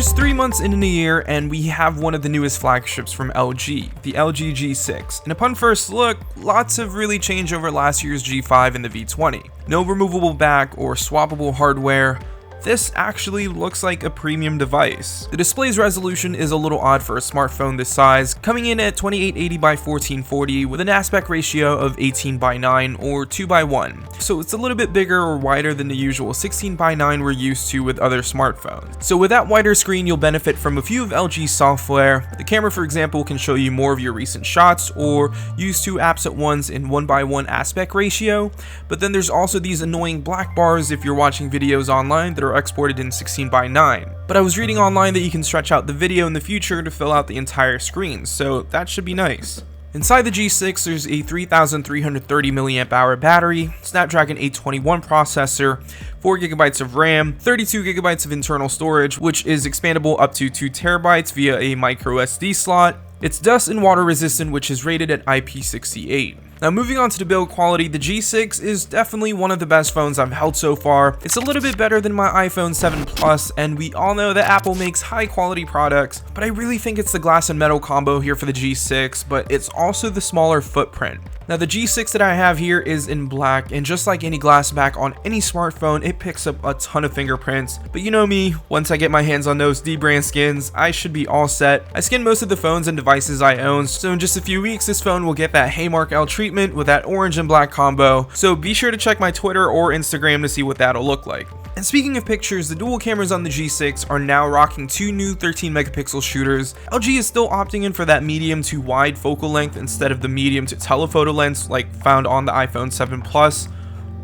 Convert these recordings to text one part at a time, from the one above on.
just 3 months in a year, and we have one of the newest flagships from LG, the LG G6. And upon first look, lots have really changed over last year's G5 and the V20. No removable back or swappable hardware. This actually looks like a premium device. The display's resolution is a little odd for a smartphone this size, coming in at 2880 by 1440 with an aspect ratio of 18:9 or 2:1. So it's a little bit bigger or wider than the usual 16:9 we're used to with other smartphones. So with that wider screen, you'll benefit from a few of LG's software. The camera, for example, can show you more of your recent shots or use 2 apps at once in 1:1 aspect ratio. But then there's also these annoying black bars if you're watching videos online that are exported in 16:9. But I was reading online that you can stretch out the video in the future to fill out the entire screen, so that should be nice. Inside the G6, there's a 3330 mAh battery, Snapdragon 821 processor, 4GB of RAM, 32GB of internal storage, which is expandable up to 2TB via a micro SD slot. It's dust and water resistant, which is rated at IP68. Now moving on to the build quality, the G6 is definitely one of the best phones I've held so far. It's a little bit better than my iPhone 7 Plus, and we all know that Apple makes high quality products, but I really think it's the glass and metal combo here for the G6, but it's also the smaller footprint. Now the G6 that I have here is in black, and just like any glass back on any smartphone, it picks up a ton of fingerprints. But you know me, once I get my hands on those D-brand skins, I should be all set. I skin most of the phones and devices I own, so in just a few weeks this phone will get that Haymark L treatment with that orange and black combo, so be sure to check my Twitter or Instagram to see what that'll look like. And speaking of pictures, the dual cameras on the G6 are now rocking 2 new 13 megapixel shooters. LG is still opting in for that medium to wide focal length instead of the medium to telephoto lens like found on the iPhone 7 Plus.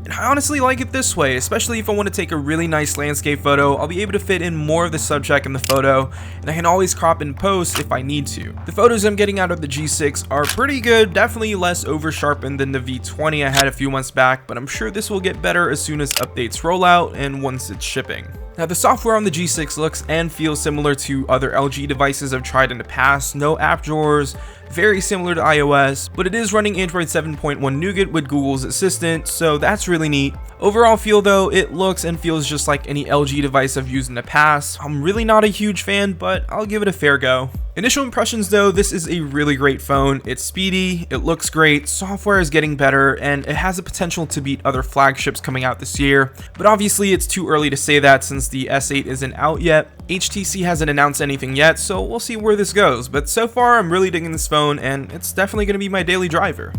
And I honestly like it this way, especially if I want to take a really nice landscape photo. I'll be able to fit in more of the subject in the photo, and I can always crop and post if I need to. The photos I'm getting out of the G6 are pretty good, definitely less over sharpened than the V20 I had a few months back, but I'm sure this will get better as soon as updates roll out and once it's shipping. Now the software on the G6 looks and feels similar to other LG devices I've tried in the past. No app drawers, very similar to iOS, but it is running Android 7.1 Nougat with Google's Assistant, so that's really neat. Overall feel though, it looks and feels just like any LG device I've used in the past. I'm really not a huge fan, but I'll give it a fair go. Initial impressions though, this is a really great phone. It's speedy, it looks great, software is getting better, and it has the potential to beat other flagships coming out this year. But obviously it's too early to say that since the S8 isn't out yet. HTC hasn't announced anything yet, so we'll see where this goes. But so far I'm really digging this phone, and it's definitely going to be my daily driver.